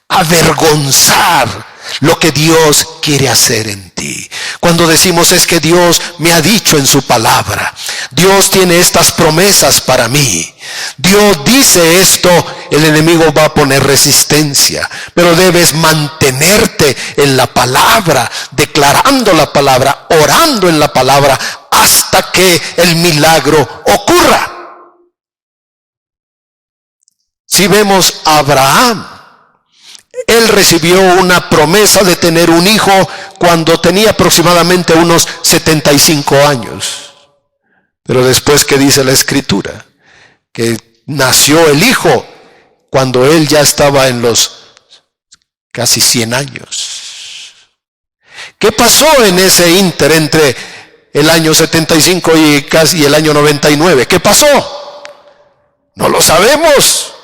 Avergonzar lo que Dios quiere hacer en ti. Cuando decimos es que Dios me ha dicho en su palabra, Dios tiene estas promesas para mí, Dios dice esto, el enemigo va a poner resistencia, pero debes mantenerte en la palabra, declarando la palabra, orando en la palabra, hasta que el milagro ocurra. Si vemos a Abraham, él recibió una promesa de tener un hijo cuando tenía aproximadamente unos 75 años. Pero después, ¿qué dice la Escritura? Que nació el hijo cuando él ya estaba en los casi 100 años. ¿Qué pasó en ese ínter entre el año 75 y casi el año 99? ¿Qué pasó? No lo sabemos.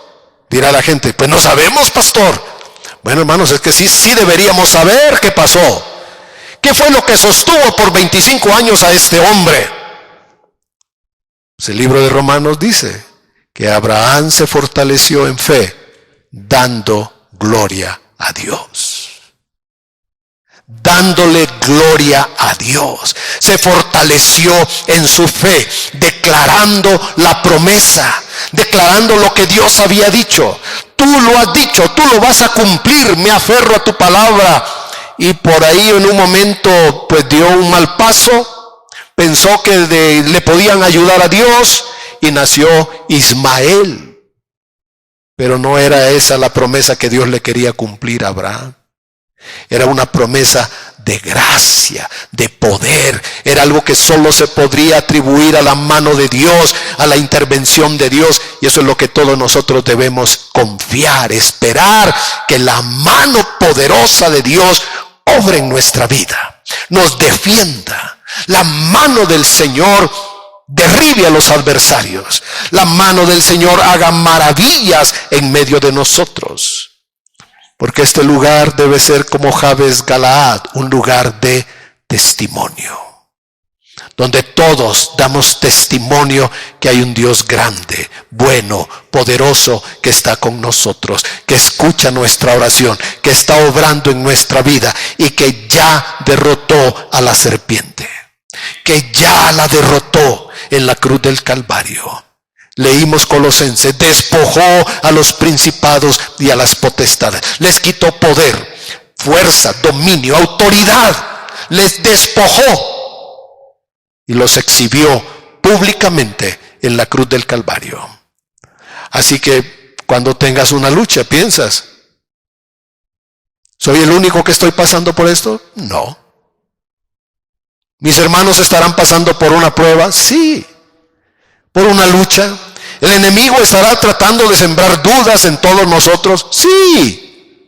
Dirá la gente, pues no sabemos, pastor. Bueno, hermanos, es que sí deberíamos saber qué pasó. ¿Qué fue lo que sostuvo por 25 años a este hombre? Pues el libro de Romanos dice que Abraham se fortaleció en fe, dando gloria a Dios. Dándole gloria a Dios. Se fortaleció en su fe, declarando la promesa, declarando lo que Dios había dicho. Tú lo has dicho, tú lo vas a cumplir, me aferro a tu palabra. Y por ahí en un momento pues dio un mal paso, pensó que le podían ayudar a Dios y nació Ismael. Pero no era esa la promesa que Dios le quería cumplir a Abraham. Era una promesa de gracia, de poder. Era algo que solo se podría atribuir a la mano de Dios, a la intervención de Dios. Y eso es lo que todos nosotros debemos confiar, esperar que la mano poderosa de Dios obre en nuestra vida, nos defienda. La mano del Señor derribe a los adversarios. La mano del Señor haga maravillas en medio de nosotros. Porque este lugar debe ser como Jabes Galaad, un lugar de testimonio. donde todos damos testimonio que hay un Dios grande, bueno, poderoso, que está con nosotros, que escucha nuestra oración, que está obrando en nuestra vida y que ya derrotó a la serpiente, que ya la derrotó en la cruz del Calvario. Leímos Colosenses, despojó a los principados y a las potestades, les quitó poder, fuerza, dominio, autoridad, les despojó y los exhibió públicamente en la cruz del Calvario. Así que cuando tengas una lucha, piensas, ¿soy el único que estoy pasando por esto? No. ¿Mis hermanos estarán pasando por una prueba? Sí. ¿Por una lucha? ¿El enemigo estará tratando de sembrar dudas en todos nosotros? Sí.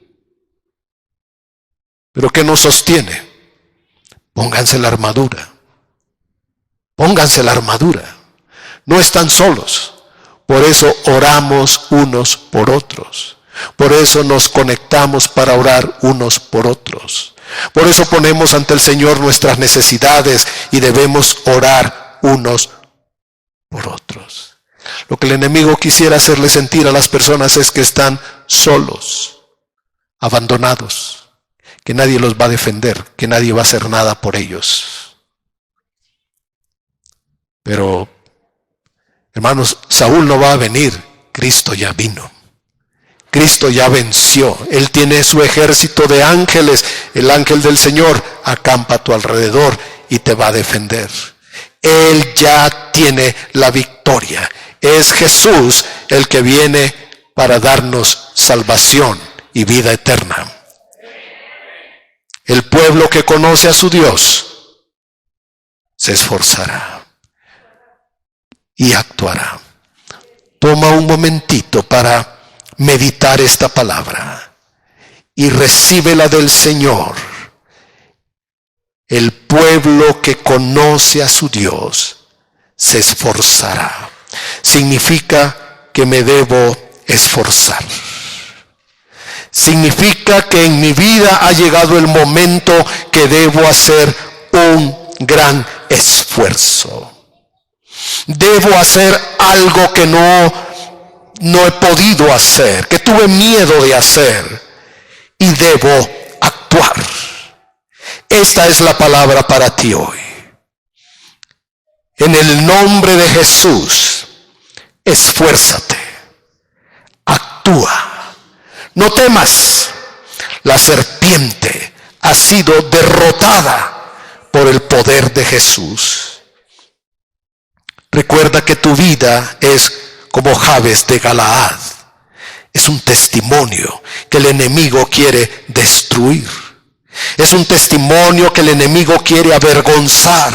¿Pero qué nos sostiene? Pónganse la armadura. Pónganse la armadura. No están solos. Por eso oramos unos por otros. Por eso nos conectamos para orar unos por otros. Por eso ponemos ante el Señor nuestras necesidades y debemos orar unos por otros. Lo que el enemigo quisiera hacerle sentir a las personas es que están solos, abandonados, que nadie los va a defender, que nadie va a hacer nada por ellos. Pero, hermanos, Saúl no va a venir, Cristo ya vino. Cristo ya venció. Él tiene su ejército de ángeles. El ángel del Señor acampa a tu alrededor y te va a defender. Él ya tiene la victoria. Es Jesús el que viene para darnos salvación y vida eterna. El pueblo que conoce a su Dios se esforzará y actuará. Toma un momentito para meditar esta palabra y recíbela del Señor. El pueblo que conoce a su Dios se esforzará. Significa que me debo esforzar. Significa que en mi vida ha llegado el momento que debo hacer un gran esfuerzo. Debo hacer algo que no he podido hacer, que tuve miedo de hacer, y debo actuar. Esta es la palabra para ti hoy. En el nombre de Jesús, esfuérzate, actúa, no temas. La serpiente ha sido derrotada por el poder de Jesús. Recuerda que tu vida es como Jabes de Galaad. Es un testimonio que el enemigo quiere destruir. Es un testimonio que el enemigo quiere avergonzar.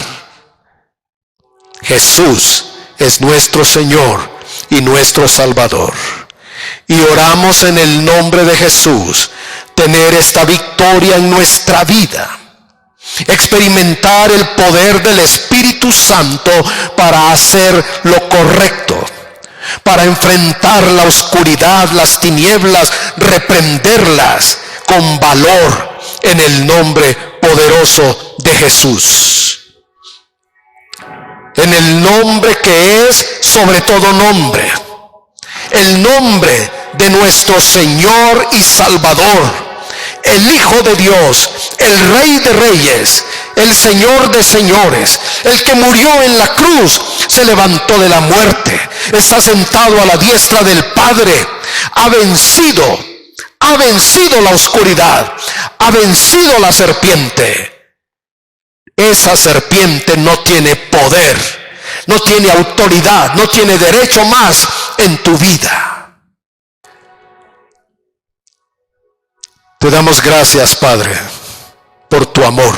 Jesús es nuestro Señor y nuestro Salvador. Y oramos en el nombre de Jesús, tener esta victoria en nuestra vida. Experimentar el poder del Espíritu Santo para hacer lo correcto, para enfrentar la oscuridad, las tinieblas, reprenderlas con valor en el nombre poderoso de Jesús. En el nombre que es sobre todo nombre, el nombre de nuestro Señor y Salvador, el Hijo de Dios, el Rey de Reyes, el Señor de Señores, el que murió en la cruz, se levantó de la muerte, está sentado a la diestra del Padre, ha vencido la oscuridad, ha vencido la serpiente. Esa serpiente no tiene poder, no tiene autoridad, no tiene derecho más en tu vida. Te damos gracias, Padre, por tu amor,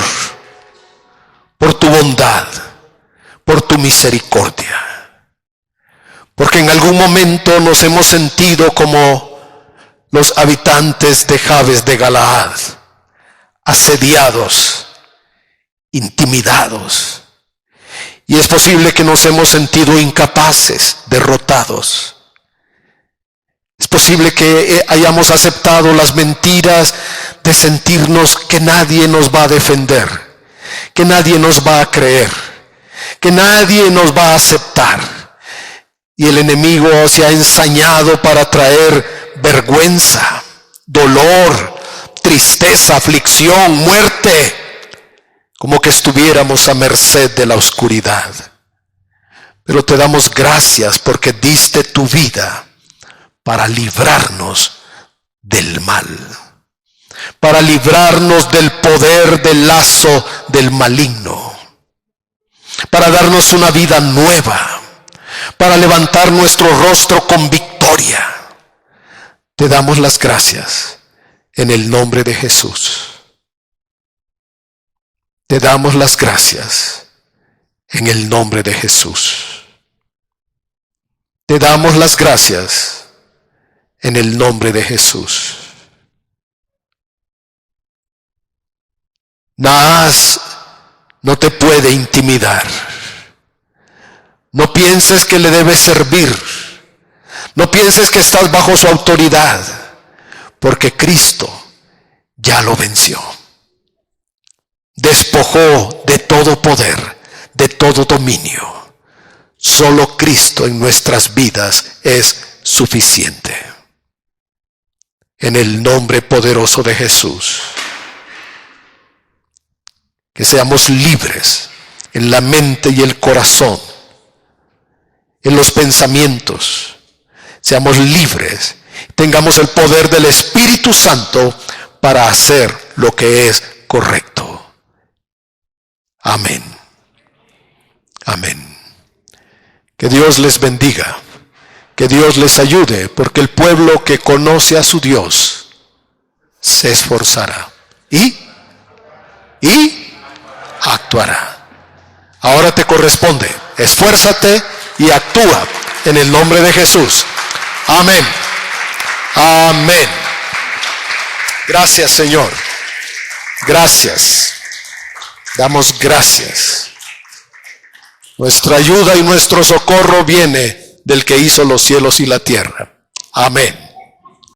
por tu bondad, por tu misericordia. Porque en algún momento nos hemos sentido como los habitantes de Jabes de Galaad, asediados, intimidados. Y es posible que nos hemos sentido incapaces, derrotados. Es posible que hayamos aceptado las mentiras de sentirnos que nadie nos va a defender, que nadie nos va a creer, que nadie nos va a aceptar. Y el enemigo se ha ensañado para traer vergüenza, dolor, tristeza, aflicción, muerte, como que estuviéramos a merced de la oscuridad. Pero te damos gracias porque diste tu vida para librarnos del mal, para librarnos del poder del lazo del maligno, para darnos una vida nueva, para levantar nuestro rostro con victoria. Te damos las gracias en el nombre de Jesús. Te damos las gracias en el nombre de Jesús. Te damos las gracias en el nombre de Jesús. Naas no te puede intimidar. No pienses que le debes servir. No pienses que estás bajo su autoridad, porque Cristo ya lo venció. Despojó de todo poder, de todo dominio. Solo Cristo en nuestras vidas es suficiente. En el nombre poderoso de Jesús, que seamos libres en la mente y el corazón, en los pensamientos. Seamos libres, tengamos el poder del Espíritu Santo para hacer lo que es correcto. Amén. Amén. Que Dios les bendiga, que Dios les ayude, porque el pueblo que conoce a su Dios se esforzará y actuará. Ahora te corresponde, esfuérzate y actúa en el nombre de Jesús. Amén. Amén. Gracias, Señor. Gracias. Damos gracias. Nuestra ayuda y nuestro socorro viene del que hizo los cielos y la tierra. Amén.